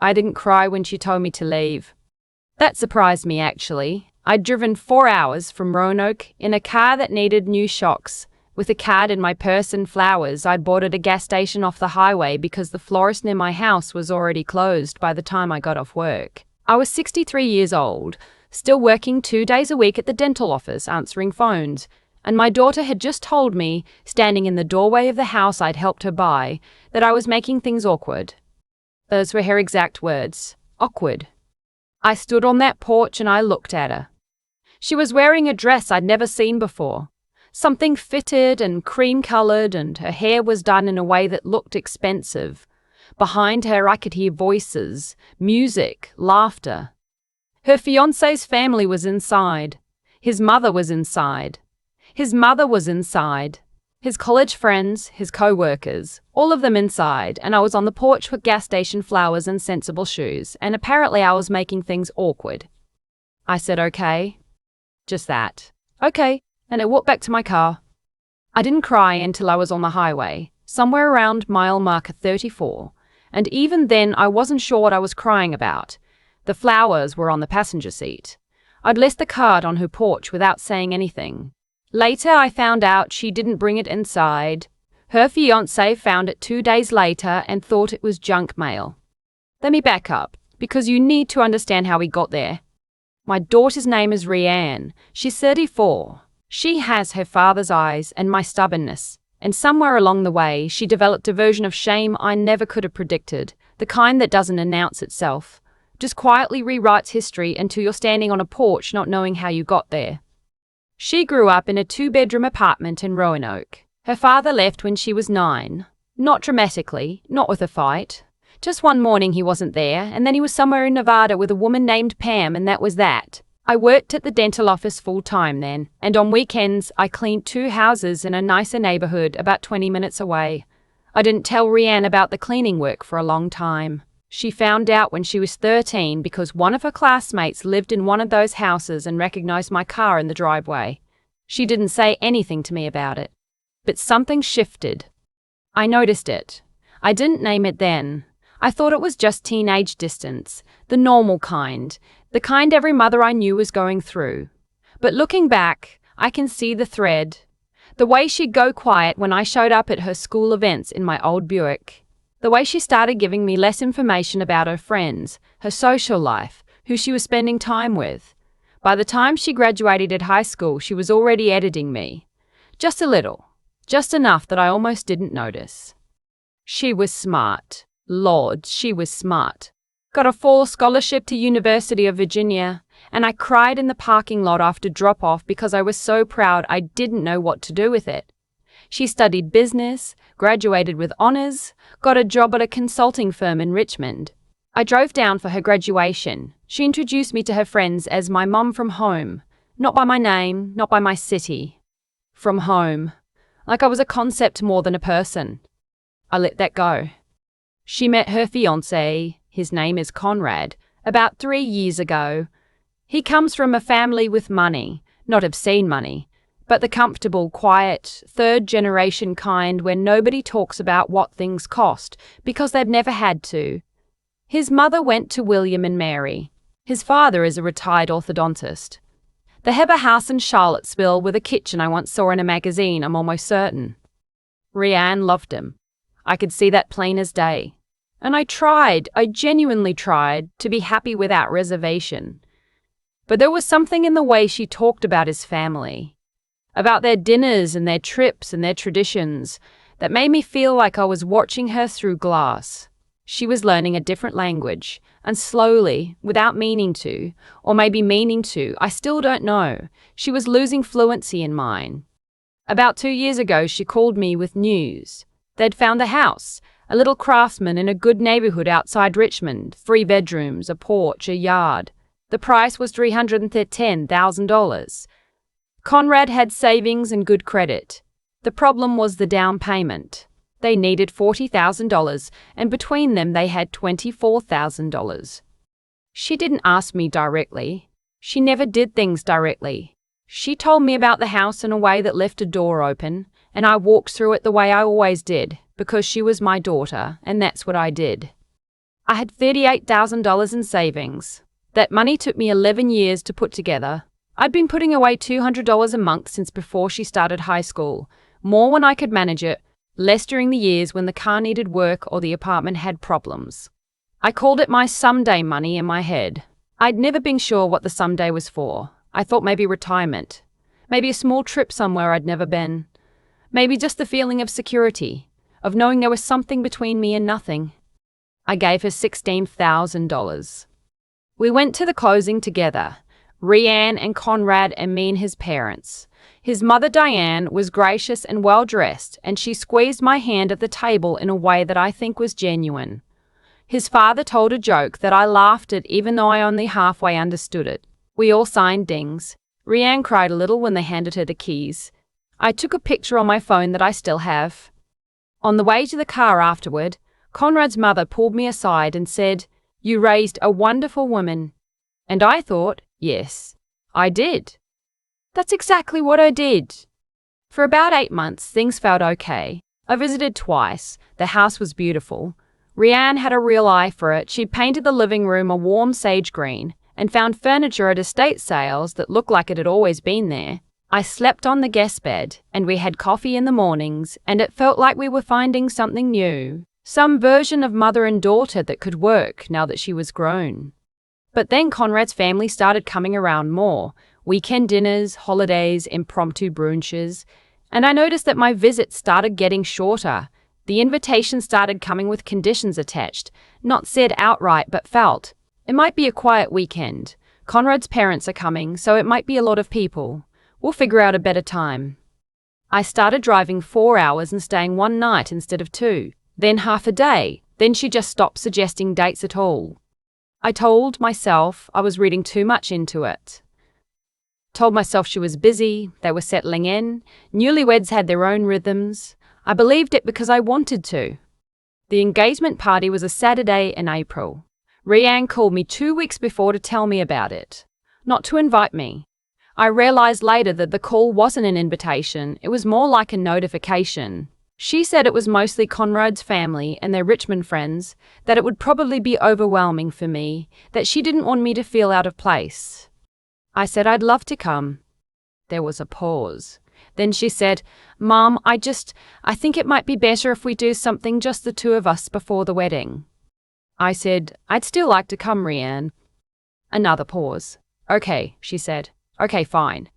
I didn't cry when she told me to leave. That surprised me, actually. I'd driven 4 hours from Roanoke in a car that needed new shocks, with a card in my purse and flowers I'd bought at a gas station off the highway because the florist near my house was already closed by the time I got off work. I was 63 years old, still working 2 days a week at the dental office answering phones, and my daughter had just told me, standing in the doorway of the house I'd helped her buy, that I was making things awkward. Those were her exact words. Awkward. I stood on that porch and I looked at her. She was wearing a dress I'd never seen before. Something fitted and cream-colored, and her hair was done in a way that looked expensive. Behind her I could hear voices, music, laughter. Her fiancé's family was inside. His mother was inside. His mother was inside. His college friends, his co-workers, all of them inside, and I was on the porch with gas station flowers and sensible shoes, and apparently I was making things awkward. I said okay. Just that. Okay, and I walked back to my car. I didn't cry until I was on the highway, somewhere around mile marker 34, and even then I wasn't sure what I was crying about. The flowers were on the passenger seat. I'd left the card on her porch without saying anything. Later I found out she didn't bring it inside. Her fiancé found it 2 days later and thought it was junk mail. Let me back up, because you need to understand how we got there. My daughter's name is Rianne. She's 34. She has her father's eyes and my stubbornness, and somewhere along the way she developed a version of shame I never could have predicted, the kind that doesn't announce itself, just quietly rewrites history until you're standing on a porch not knowing how you got there. She grew up in a 2-bedroom apartment in Roanoke. Her father left when she was 9. Not dramatically, not with a fight. Just one morning he wasn't there, and then he was somewhere in Nevada with a woman named Pam, and that was that. I worked at the dental office full-time then, and on weekends I cleaned 2 houses in a nicer neighborhood about 20 minutes away. I didn't tell Rianne about the cleaning work for a long time. She found out when she was 13 because one of her classmates lived in one of those houses and recognized my car in the driveway. She didn't say anything to me about it. But something shifted. I noticed it. I didn't name it then. I thought it was just teenage distance, the normal kind, the kind every mother I knew was going through. But looking back, I can see the thread. The way she'd go quiet when I showed up at her school events in my old Buick. The way she started giving me less information about her friends, her social life, who she was spending time with. By the time she graduated at high school, she was already editing me. Just a little. Just enough that I almost didn't notice. She was smart. Lord, she was smart. Got a full scholarship to University of Virginia, and I cried in the parking lot after drop-off because I was so proud I didn't know what to do with it. She studied business, graduated with honors, got a job at a consulting firm in Richmond. I drove down for her graduation. She introduced me to her friends as my mum from home. Not by my name, not by my city. From home. Like I was a concept more than a person. I let that go. She met her fiancé, his name is Conrad, about 3 years ago. He comes from a family with money, not obscene money, but the comfortable, quiet, third-generation kind where nobody talks about what things cost because they've never had to. His mother went to William and Mary. His father is a retired orthodontist. They have a house in Charlottesville with a kitchen I once saw in a magazine, I'm almost certain. Rianne loved him. I could see that plain as day. And I genuinely tried, to be happy without reservation. But there was something in the way she talked about his family, about their dinners and their trips and their traditions, that made me feel like I was watching her through glass. She was learning a different language, and slowly, without meaning to, or maybe meaning to, I still don't know, she was losing fluency in mine. About 2 years ago, she called me with news. They'd found a house, a little craftsman in a good neighborhood outside Richmond, 3 bedrooms, a porch, a yard. The price was $310,000. Conrad had savings and good credit. The problem was the down payment. They needed $40,000, and between them they had $24,000. She didn't ask me directly. She never did things directly. She told me about the house in a way that left a door open, and I walked through it the way I always did, because she was my daughter, and that's what I did. I had $38,000 in savings. That money took me 11 years to put together. I'd been putting away $200 a month since before she started high school, more when I could manage it, less during the years when the car needed work or the apartment had problems. I called it my someday money in my head. I'd never been sure what the someday was for. I thought maybe retirement, maybe a small trip somewhere I'd never been, maybe just the feeling of security, of knowing there was something between me and nothing. I gave her $16,000. We went to the closing together, Rianne and Conrad and me and his parents. His mother Diane was gracious and well-dressed, and she squeezed my hand at the table in a way that I think was genuine. His father told a joke that I laughed at even though I only halfway understood it. We all signed dings. Rianne cried a little when they handed her the keys. I took a picture on my phone that I still have. On the way to the car afterward, Conrad's mother pulled me aside and said, "You raised a wonderful woman." And I thought, yes, I did. That's exactly what I did. For about 8 months, things felt okay. I visited twice. The house was beautiful. Rianne had a real eye for it. She'd painted the living room a warm sage green and found furniture at estate sales that looked like it had always been there. I slept on the guest bed, and we had coffee in the mornings, and it felt like we were finding something new, some version of mother and daughter that could work now that she was grown. But then Conrad's family started coming around more. Weekend dinners, holidays, impromptu brunches, and I noticed that my visits started getting shorter. The invitations started coming with conditions attached, not said outright but felt. It might be a quiet weekend. Conrad's parents are coming, so it might be a lot of people. We'll figure out a better time. I started driving 4 hours and staying one night instead of 2, then half a day. Then she just stopped suggesting dates at all. I told myself I was reading too much into it. Told myself she was busy, they were settling in, newlyweds had their own rhythms. I believed it because I wanted to. The engagement party was a Saturday in April. Rianne called me 2 weeks before to tell me about it, not to invite me. I realized later that the call wasn't an invitation, it was more like a notification. She said it was mostly Conrad's family and their Richmond friends, that it would probably be overwhelming for me, that she didn't want me to feel out of place. I said I'd love to come. There was a pause. Then she said, "Mom, I think it might be better if we do something just the two of us before the wedding." I said, "I'd still like to come, Rianne." Another pause. "Okay," she said. "Okay, fine."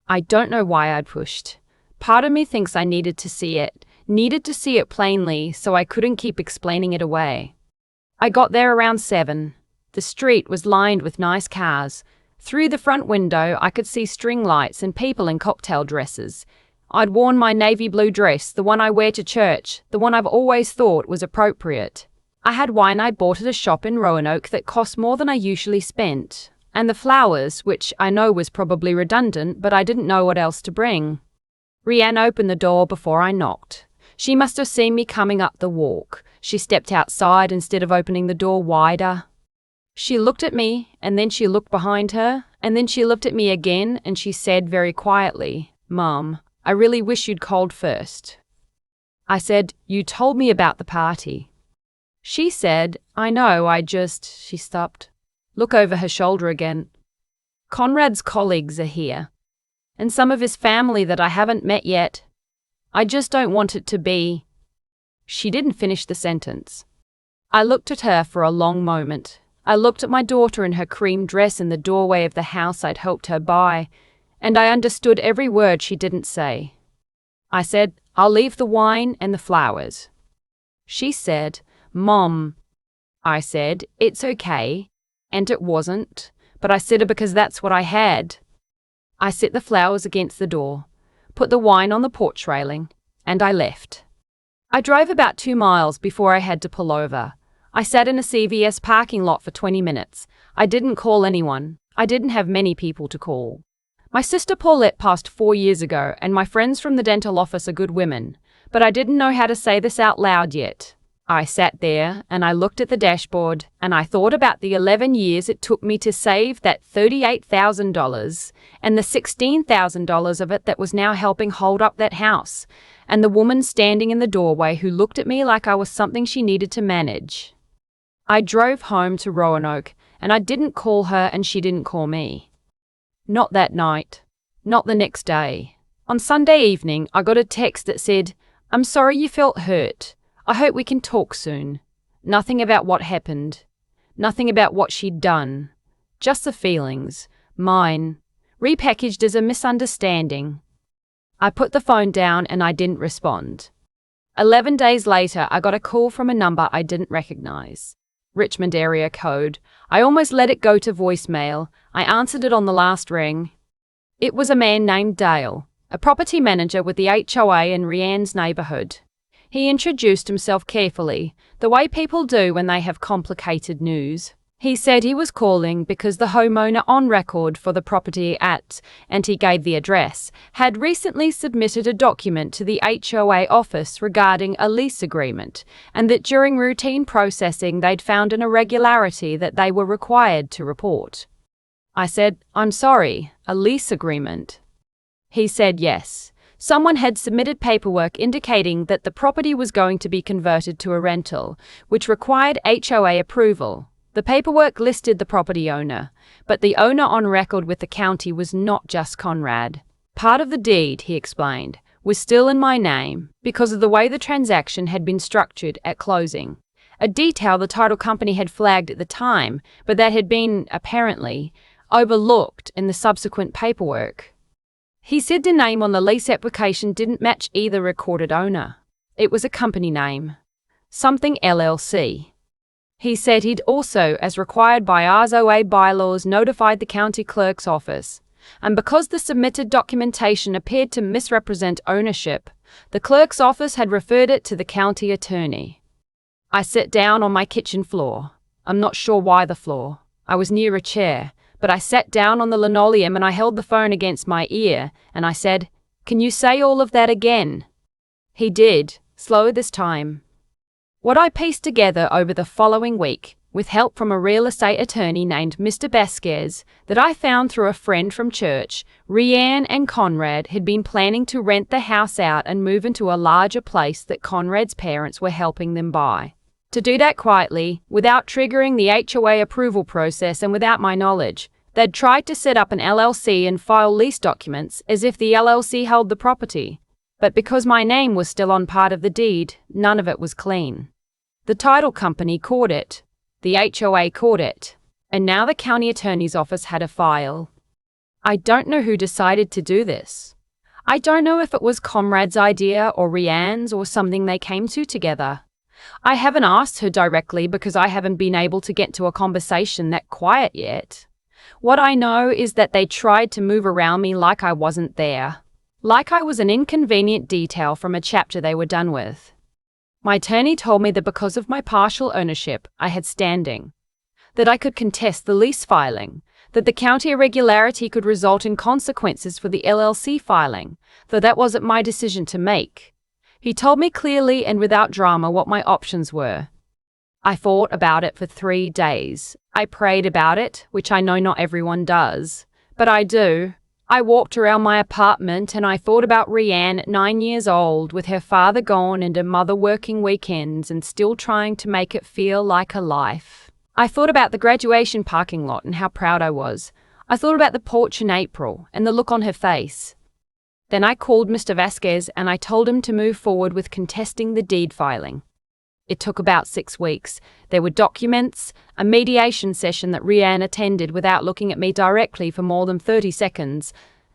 I don't know why I'd pushed. Part of me thinks I needed to see it plainly, so I couldn't keep explaining it away. I got there around 7. The street was lined with nice cars. Through the front window, I could see string lights and people in cocktail dresses. I'd worn my navy blue dress, the one I wear to church, the one I've always thought was appropriate. I had wine I bought at a shop in Roanoke that cost more than I usually spent, and the flowers, which I know was probably redundant, but I didn't know what else to bring. Rianne opened the door before I knocked. She must have seen me coming up the walk. She stepped outside instead of opening the door wider. She looked at me, and then she looked behind her, and then she looked at me again, and she said very quietly, "Mom, I really wish you'd called first." I said, "You told me about the party." She said, "I know, she stopped. Look over her shoulder again. "Conrad's colleagues are here, and some of his family that I haven't met yet. I just don't want it to be." She didn't finish the sentence. I looked at her for a long moment. I looked at my daughter in her cream dress in the doorway of the house I'd helped her buy, and I understood every word she didn't say. I said, "I'll leave the wine and the flowers." She said, "Mom." I said, "It's okay." And it wasn't, but I said it because that's what I had. I set the flowers against the door, put the wine on the porch railing, and I left. I drove about 2 miles before I had to pull over. I sat in a CVS parking lot for 20 minutes. I didn't call anyone. I didn't have many people to call. My sister Paulette passed 4 years ago, and my friends from the dental office are good women, but I didn't know how to say this out loud yet. I sat there, and I looked at the dashboard, and I thought about the 11 years it took me to save that $38,000, and the $16,000 of it that was now helping hold up that house, and the woman standing in the doorway who looked at me like I was something she needed to manage. I drove home to Roanoke, and I didn't call her and she didn't call me. Not that night. Not the next day. On Sunday evening, I got a text that said, "I'm sorry you felt hurt. I hope we can talk soon." Nothing about what happened. Nothing about what she'd done. Just the feelings. Mine. Repackaged as a misunderstanding. I put the phone down and I didn't respond. 11 days later, I got a call from a number I didn't recognize. Richmond area code. I almost let it go to voicemail. I answered it on the last ring. It was a man named Dale, a property manager with the HOA in Rianne's neighborhood. He introduced himself carefully, the way people do when they have complicated news. He said he was calling because the homeowner on record for the property and he gave the address, had recently submitted a document to the HOA office regarding a lease agreement, and that during routine processing they'd found an irregularity that they were required to report. I said, "I'm sorry, a lease agreement?" He said yes. Someone had submitted paperwork indicating that the property was going to be converted to a rental, which required HOA approval. The paperwork listed the property owner, but the owner on record with the county was not just Conrad. Part of the deed, he explained, was still in my name because of the way the transaction had been structured at closing. A detail the title company had flagged at the time, but that had been, apparently, overlooked in the subsequent paperwork. He said the name on the lease application didn't match either recorded owner. It was a company name. Something LLC. He said he'd also, as required by RZOA bylaws, notified the county clerk's office. And because the submitted documentation appeared to misrepresent ownership, the clerk's office had referred it to the county attorney. I sat down on my kitchen floor. I'm not sure why the floor. I was near a chair, but I sat down on the linoleum and I held the phone against my ear, and I said, "Can you say all of that again?" He did, slower this time. What I pieced together over the following week, with help from a real estate attorney named Mr. Vasquez, that I found through a friend from church, Rianne and Conrad had been planning to rent the house out and move into a larger place that Conrad's parents were helping them buy. To do that quietly, without triggering the HOA approval process and without my knowledge, they'd tried to set up an LLC and file lease documents as if the LLC held the property. But because my name was still on part of the deed, none of it was clean. The title company caught it. The HOA caught it. And now the county attorney's office had a file. I don't know who decided to do this. I don't know if it was Conrad's idea or Rianne's or something they came to together. I haven't asked her directly because I haven't been able to get to a conversation that quiet yet. What I know is that they tried to move around me like I wasn't there. Like I was an inconvenient detail from a chapter they were done with. My attorney told me that because of my partial ownership, I had standing. That I could contest the lease filing. That the county irregularity could result in consequences for the LLC filing, though that wasn't my decision to make. He told me clearly and without drama what my options were. I thought about it for 3 days. I prayed about it, which I know not everyone does, but I do. I walked around my apartment and I thought about Rianne at 9 years old, with her father gone and her mother working weekends and still trying to make it feel like a life. I thought about the graduation parking lot and how proud I was. I thought about the porch in April and the look on her face. Then I called Mr. Vasquez and I told him to move forward with contesting the deed filing. It took about 6 weeks. There were documents, a mediation session that Rianne attended without looking at me directly for more than 30 seconds,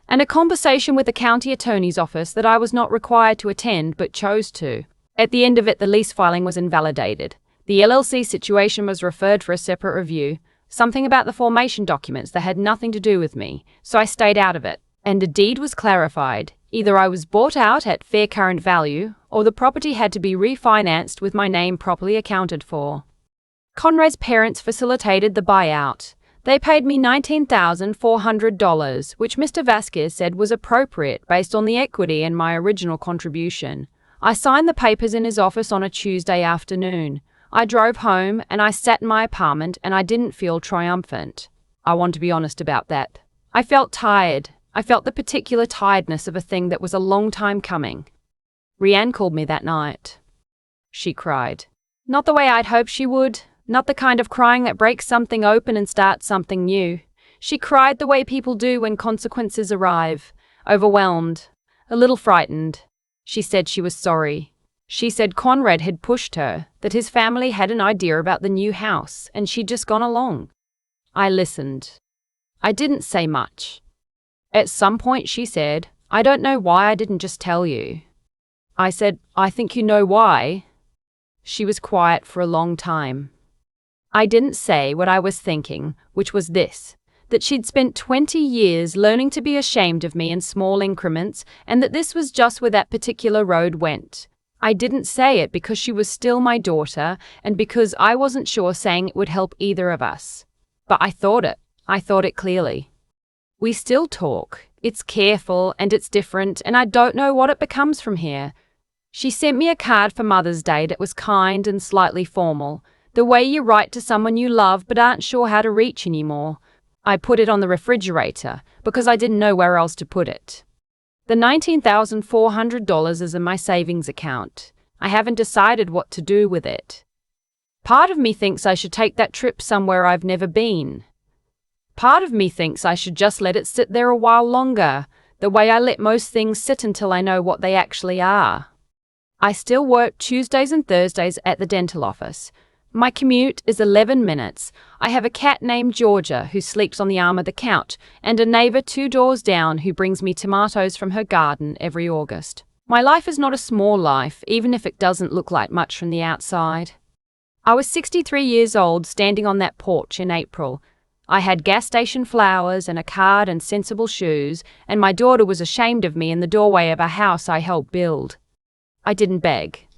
and a conversation with the county attorney's office that I was not required to attend but chose to. At the end of it, the lease filing was invalidated. The LLC situation was referred for a separate review, something about the formation documents that had nothing to do with me, so I stayed out of it. And a deed was clarified. Either I was bought out at fair current value, or the property had to be refinanced with my name properly accounted for. Conrad's parents facilitated the buyout. They paid me $19,400, which Mr. Vasquez said was appropriate based on the equity and my original contribution. I signed the papers in his office on a Tuesday afternoon. I drove home and I sat in my apartment and I didn't feel triumphant. I want to be honest about that. I felt tired. I felt the particular tiredness of a thing that was a long time coming. Rianne called me that night. She cried. Not the way I'd hoped she would, Not the kind of crying that breaks something open and starts something new. She cried the way people do when consequences arrive. Overwhelmed. A little frightened. She said she was sorry. She said Conrad had pushed her, that his family had an idea about the new house, and she'd just gone along. I listened. I didn't say much. At some point she said, "I don't know why I didn't just tell you." I said, "I think you know why." She was quiet for a long time. I didn't say what I was thinking, which was this: that she'd spent 20 years learning to be ashamed of me in small increments, and that this was just where that particular road went. I didn't say it because she was still my daughter, and because I wasn't sure saying it would help either of us. But I thought it. I thought it clearly. We still talk. It's careful and it's different, and I don't know what it becomes from here. She sent me a card for Mother's Day that was kind and slightly formal, the way you write to someone you love but aren't sure how to reach anymore. I put it on the refrigerator because I didn't know where else to put it. The $19,400 is in my savings account. I haven't decided what to do with it. Part of me thinks I should take that trip somewhere I've never been. Part of me thinks I should just let it sit there a while longer, the way I let most things sit until I know what they actually are. I still work Tuesdays and Thursdays at the dental office. My commute is 11 minutes. I have a cat named Georgia who sleeps on the arm of the couch, and a neighbor 2 doors down who brings me tomatoes from her garden every August. My life is not a small life, even if it doesn't look like much from the outside. I was 63 years old standing on that porch in April. I had gas station flowers and a card and sensible shoes, and my daughter was ashamed of me in the doorway of a house I helped build. I didn't beg.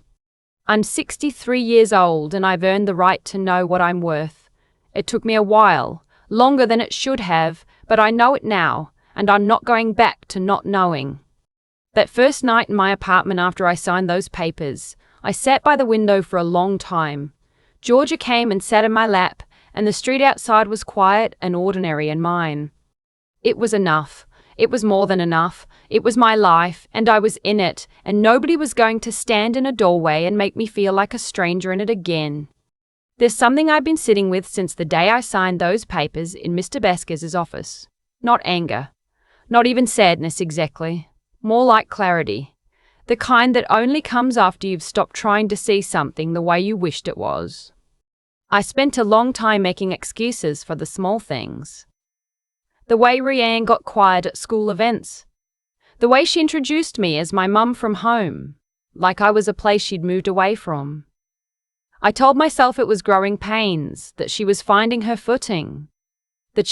I'm 63 years old and I've earned the right to know what I'm worth. It took me a while, longer than it should have, but I know it now, and I'm not going back to not knowing. That first night in my apartment after I signed those papers, I sat by the window for a long time. Georgia came and sat in my lap, and the street outside was quiet and ordinary and mine. It was enough. It was more than enough. It was my life, and I was in it, and nobody was going to stand in a doorway and make me feel like a stranger in it again. There's something I've been sitting with since the day I signed those papers in Mr. Vasquez's office. Not anger. Not even sadness exactly. More like clarity. The kind that only comes after you've stopped trying to see something the way you wished it was. I spent a long time making excuses for the small things. The way Rianne got quiet at school events. The way she introduced me as my mum from home, like I was a place she'd moved away from. I told myself it was growing pains, that she was finding her footing. That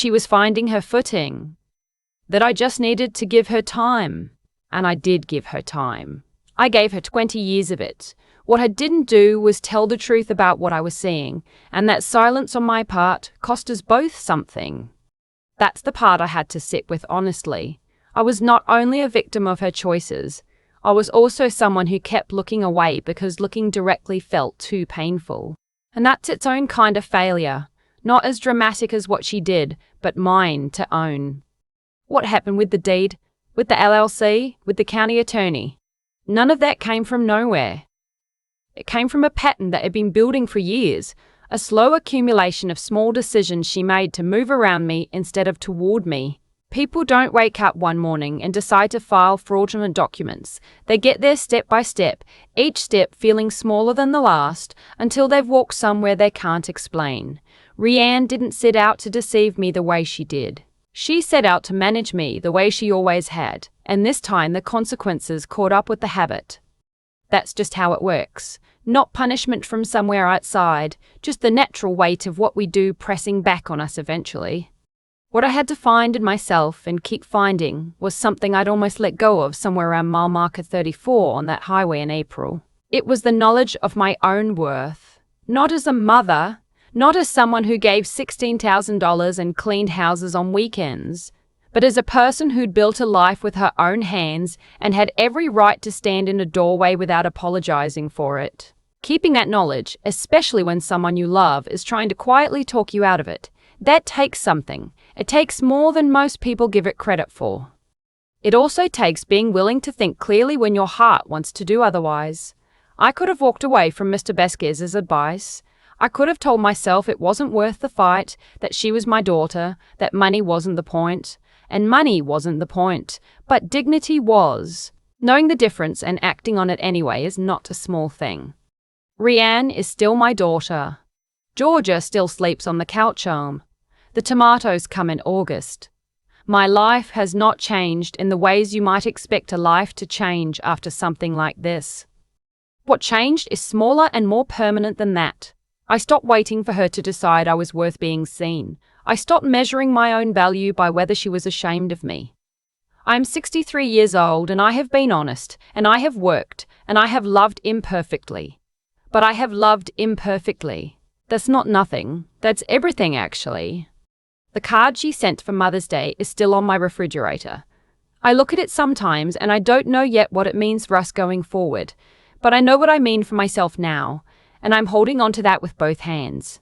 I just needed to give her time. And I did give her time. I gave her 20 years of it. What I didn't do was tell the truth about what I was seeing, and that silence on my part cost us both something. That's the part I had to sit with honestly. I was not only a victim of her choices, I was also someone who kept looking away because looking directly felt too painful. And that's its own kind of failure, not as dramatic as what she did, but mine to own. What happened with the deed? With the LLC? With the county attorney? None of that came from nowhere. It came from a pattern that had been building for years, a slow accumulation of small decisions she made to move around me instead of toward me. People don't wake up one morning and decide to file fraudulent documents. They get there step by step, each step feeling smaller than the last, until they've walked somewhere they can't explain. Rianne didn't set out to deceive me the way she did. She set out to manage me the way she always had, and this time the consequences caught up with the habit. That's just how it works. Not punishment from somewhere outside, just the natural weight of what we do pressing back on us eventually. What I had to find in myself and keep finding was something I'd almost let go of somewhere around mile marker 34 on that highway in April. It was the knowledge of my own worth. Not as a mother, not as someone who gave $16,000 and cleaned houses on weekends, but as a person who'd built a life with her own hands and had every right to stand in a doorway without apologizing for it. Keeping that knowledge, especially when someone you love is trying to quietly talk you out of it, that takes something. It takes more than most people give it credit for. It also takes being willing to think clearly when your heart wants to do otherwise. I could have walked away from Mr. Vasquez's advice. I could have told myself it wasn't worth the fight, that she was my daughter, that money wasn't the point, and money wasn't the point, but dignity was. Knowing the difference and acting on it anyway is not a small thing. Rianne is still my daughter. Georgia still sleeps on the couch home. The tomatoes come in August. My life has not changed in the ways you might expect a life to change after something like this. What changed is smaller and more permanent than that. I stopped waiting for her to decide I was worth being seen. I stopped measuring my own value by whether she was ashamed of me. I am 63 years old and I have been honest, and I have worked, and I have loved imperfectly. But I have loved imperfectly. That's not nothing. That's everything, actually. The card she sent for Mother's Day is still on my refrigerator. I look at it sometimes and I don't know yet what it means for us going forward, but I know what I mean for myself now, and I'm holding on to that with both hands.